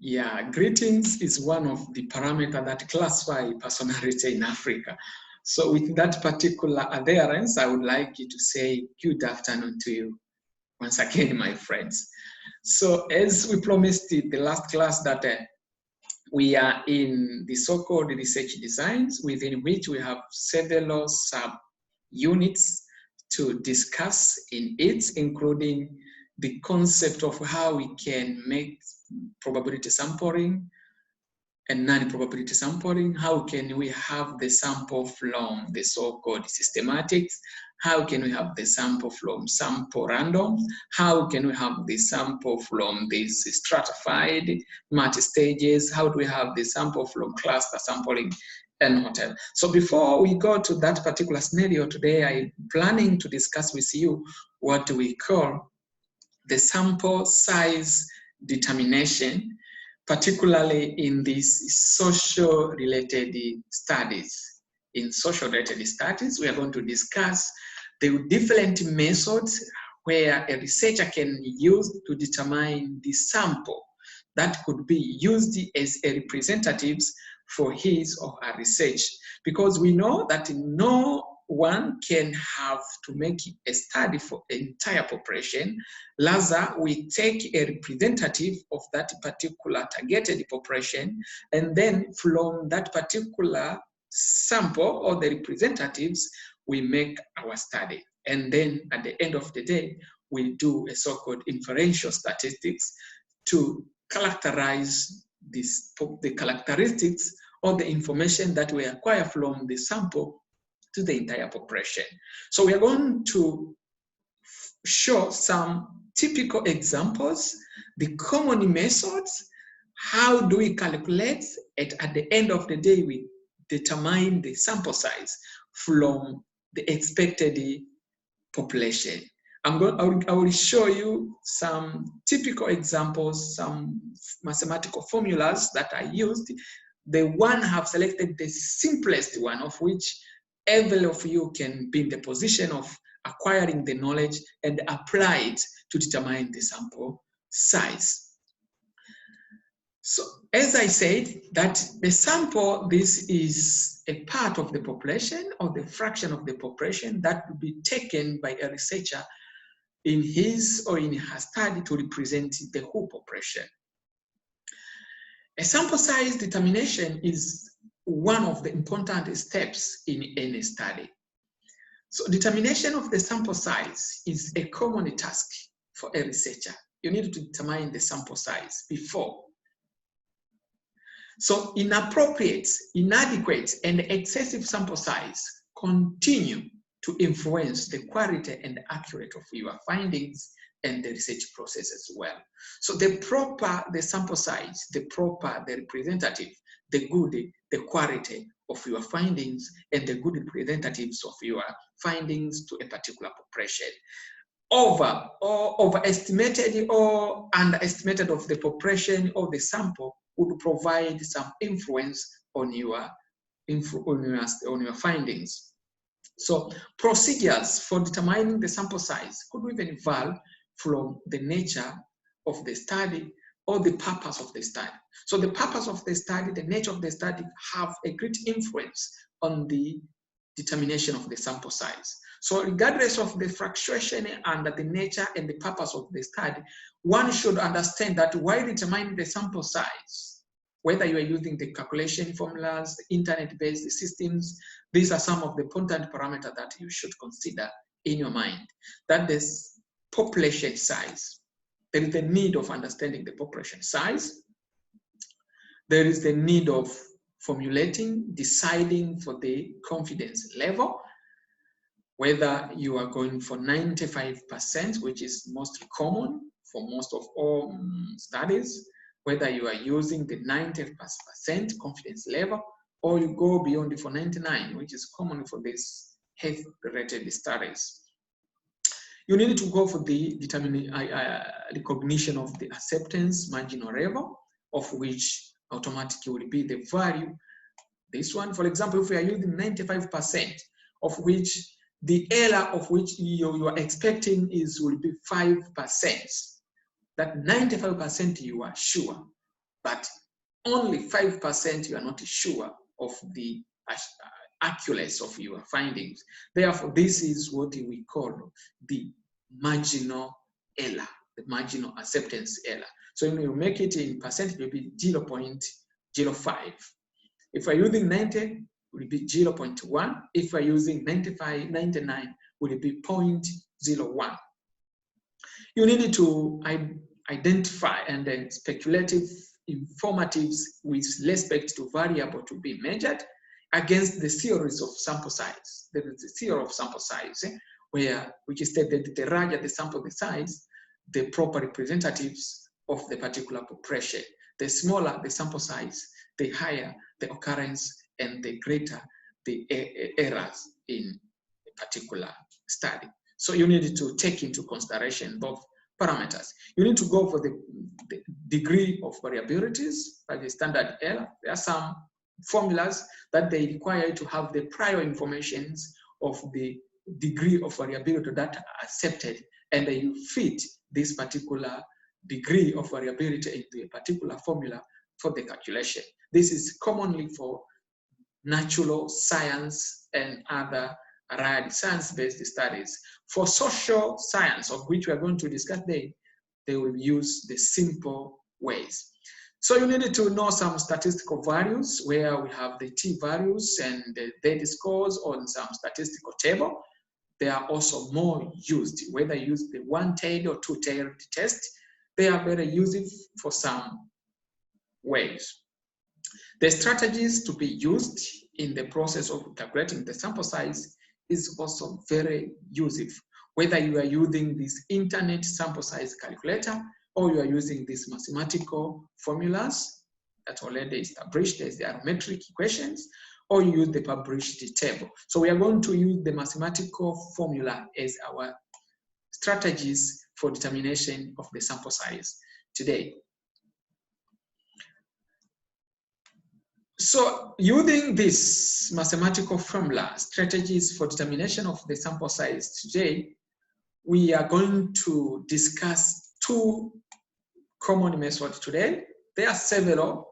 Yeah, greetings is one of the parameters that classify personality in Africa. So with that particular adherence, I would like you to say good afternoon to you once again, my friends. So as we promised in the last class that we are in the so-called research designs, within which we have several sub-units to discuss in it, including the concept of how we can make probability sampling and non-probability sampling. How can we have the sample from the so-called systematics? How can we have the sample from sample random? How can we have the sample from these stratified multi-stages? How do we have the sample from cluster sampling and hotel? So before we go to that particular scenario today, I'm planning to discuss with you what we call the sample size determination, particularly in these social-related studies. In social-related studies, we are going to discuss the different methods where a researcher can use to determine the sample that could be used as a representatives for his or her research. Because we know that no one can have to make a study for an entire population. Rather, we take a representative of that particular targeted population, and then from that particular sample or the representatives, we make our study. And then at the end of the day, we do a so-called inferential statistics to characterize the characteristics or the information that we acquire from the sample to the entire population. So we are going to show some typical examples, the common methods, how do we calculate it. At the end of the day, we determine the sample size from the expected population. I will show you some typical examples, some mathematical formulas that I used. The one I have selected the simplest one, of which every of you can be in the position of acquiring the knowledge and apply it to determine the sample size. So as I said, that the sample, this is a part of the population or the fraction of the population that will be taken by a researcher in his or in her study to represent the whole population. A sample size determination is one of the important steps in any study. So determination of the sample size is a common task for a researcher. You need to determine the sample size before. So inappropriate, inadequate, and excessive sample size continue to influence the quality and accuracy of your findings and the research process as well. So the sample size, the representative, the good, the quality of your findings, and the good representatives of your findings to a particular population. Overestimated or underestimated of the population or the sample would provide some influence on your findings. So procedures for determining the sample size could even vary from the nature of the study or the purpose of the study. So the purpose of the study, the nature of the study have a great influence on the determination of the sample size. So regardless of the fluctuation and the nature and the purpose of the study, one should understand that while determining the sample size, whether you are using the calculation formulas, the internet-based systems, these are some of the important parameters that you should consider in your mind. That is population size. There is the need of understanding the population size. There is the need of formulating, deciding for the confidence level, whether you are going for 95%, which is most common for most of all studies, whether you are using the 90% confidence level, or you go beyond for 99, which is common for these health-related studies. You need to go for the recognition of the acceptance marginal level, of which automatically will be the value. This one, for example, if we are using 95%, of which the error of which you are expecting will be 5%. That 95% you are sure but only 5% you are not sure of the accuracy of your findings. Therefore, this is what we call the marginal error, the marginal acceptance error. So when you make it in percent, it will be 0.05. If we're using 90, it will be 0.1. If we're using 95, 99, will be 0.01. You need to identify and then speculative informatives with respect to variable to be measured against the series of sample size. There is a theory of sample size which is stated that the larger the sample size, the proper representatives of the particular population. The smaller the sample size, the higher the occurrence and the greater the errors in a particular study. So you need to take into consideration both parameters. You need to go for the degree of variabilities by the standard error. There are some formulas that they require you to have the prior informations of the degree of variability that are accepted, and then you fit this particular degree of variability into a particular formula for the calculation. This is commonly for natural science and other allied science-based studies. For social science, of which we are going to discuss today, they will use the simple ways. So you need to know some statistical values where we have the t-values and the z-scores on some statistical table. They are also more used, whether you use the one-tailed or two-tailed test. They are very useful for some ways. The strategies to be used in the process of calculating the sample size is also very useful, whether you are using this internet sample size calculator or you are using these mathematical formulas that already established as the arithmetic equations, or you use the published table. So we are going to use the mathematical formula as our strategies for determination of the sample size today. So using this mathematical formula, strategies for determination of the sample size today, we are going to discuss two common methods today. There are several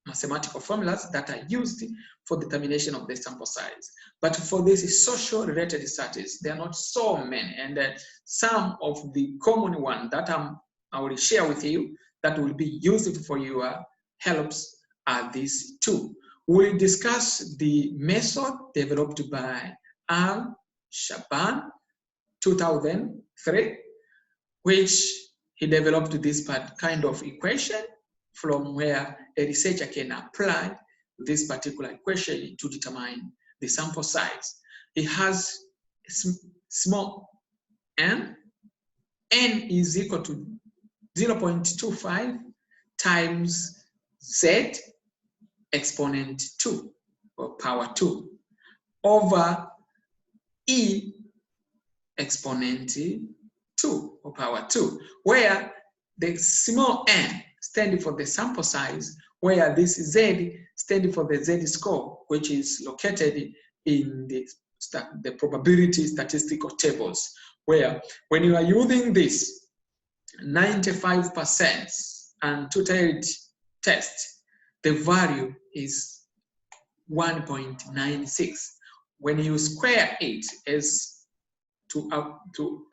mathematical formulas that are used for determination of the sample size. But for these social related studies, there are not so many. And some of the common ones that I will share with you that will be useful for your helps are these two. We'll discuss the method developed by Al-Shaban, 2003, which he developed this kind of equation from where a researcher can apply this particular equation to determine the sample size. It has small n. N is equal to 0.25 times z exponent 2 or power 2 over e exponent 2 or power 2, where the small n standing for the sample size, where this z standing for the z-score, which is located in the probability statistical tables, where when you are using this 95% and two-tailed test, the value is 1.96. When you square it as to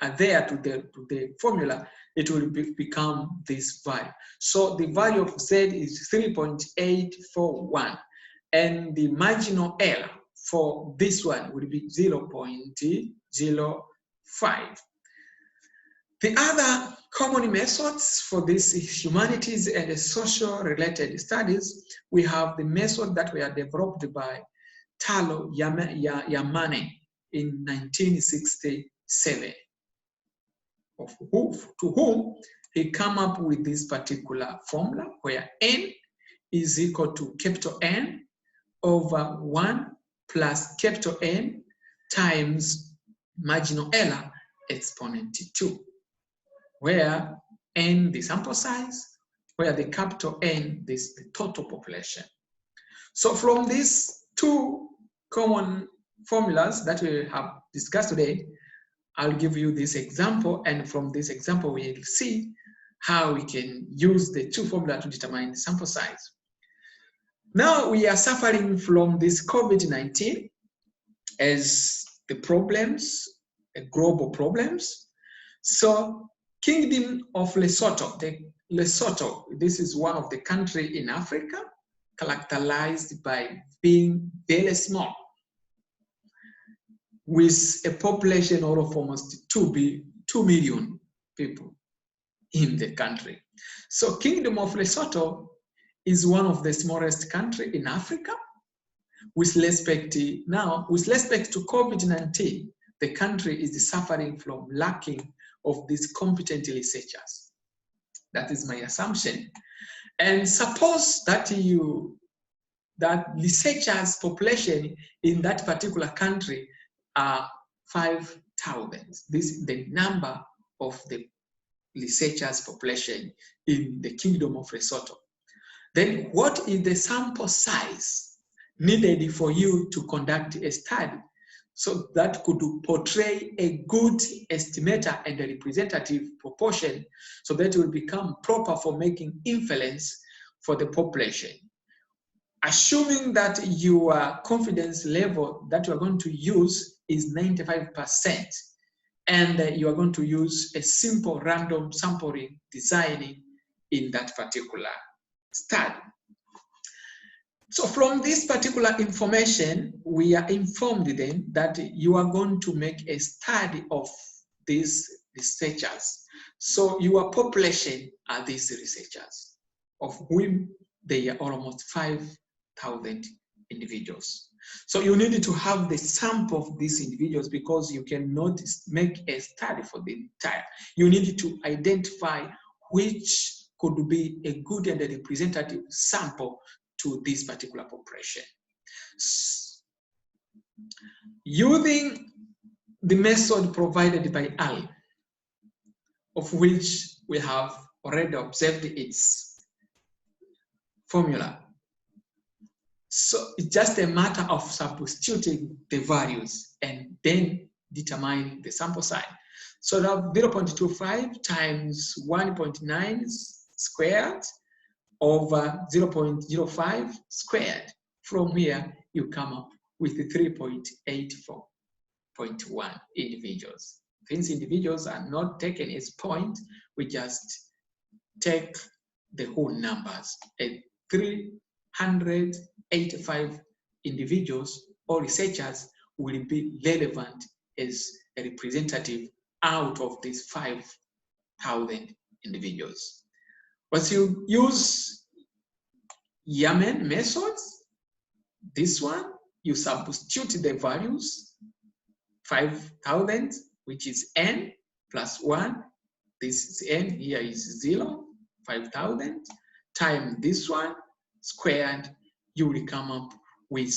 adhere to the formula, it will become this value. So the value of z is 3.841, and the marginal error for this one will be 0.05. The other common methods for these humanities and social related studies, we have the method that were developed by Talo Yamane in 1967, to whom he came up with this particular formula where n is equal to capital N over 1 plus capital N times marginal error exponent 2, where n the sample size, where the capital N is the total population. So from these two common formulas that we have discussed today, I'll give you this example, and from this example we'll see how we can use the two formula to determine the sample size. Now we are suffering from this COVID-19 as the problems, global problems. So Kingdom of Lesotho, this is one of the countries in Africa characterized by being very small, with a population of almost 2 million people in the country. So Kingdom of Lesotho is one of the smallest countries in Africa. With respect to COVID-19, the country is suffering from lacking of these competent researchers. That is my assumption. And suppose that researchers population in that particular country are 5,000. This is the number of the researchers population in the Kingdom of Lesotho. Then what is the sample size needed for you to conduct a study so that could portray a good estimator and a representative proportion so that it will become proper for making inference for the population? Assuming that your confidence level that you are going to use is 95%, and you are going to use a simple random sampling design in that particular study. So from this particular information, we are informed then that you are going to make a study of these researchers. So your population are these researchers, of whom they are almost 5,000 individuals. So you need to have the sample of these individuals because you cannot make a study for the entire. You need to identify which could be a good and a representative sample to this particular population. Using the method provided by ALI, of which we have already observed its formula. So it's just a matter of substituting the values and then determining the sample size. So that 0.25 times 1.9 squared over 0.05 squared. From here, you come up with 3.84.1 individuals. Since individuals are not taken as point, we just take the whole numbers. And 385 individuals or researchers will be relevant as a representative out of these 5,000 individuals. Once you use Yemen methods, this one, you substitute the values, 5,000, which is n plus 1. This is n, here is 0, 5,000, times this one, squared, you will come up with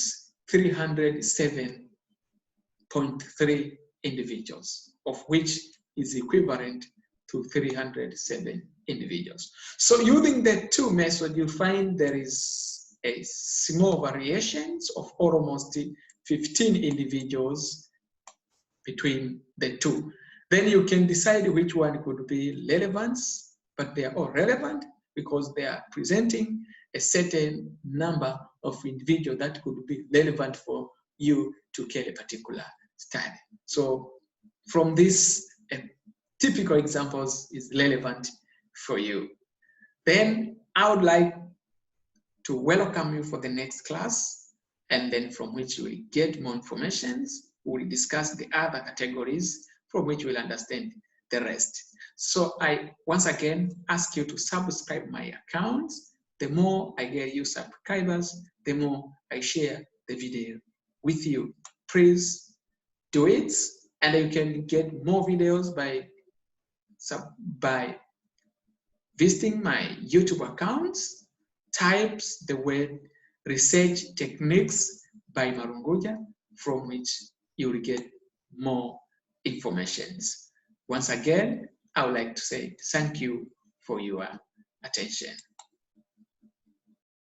307.3 individuals, of which is equivalent to 307 individuals. So using the two methods, you find there is a small variations of almost 15 individuals between the two. Then you can decide which one could be relevant, but they are all relevant because they are presenting a certain number of individuals that could be relevant for you to get a particular study. So from this, typical examples is relevant for you. Then I would like to welcome you for the next class, and then from which you will get more information. We will discuss the other categories from which you will understand the rest. So I once again ask you to subscribe my account. The more I get you subscribers, the more I share the video with you. Please do it, and you can get more videos by visiting my YouTube account. Type the word Research Techniques by Marunguja, from which you will get more information. Once again, I would like to say thank you for your attention.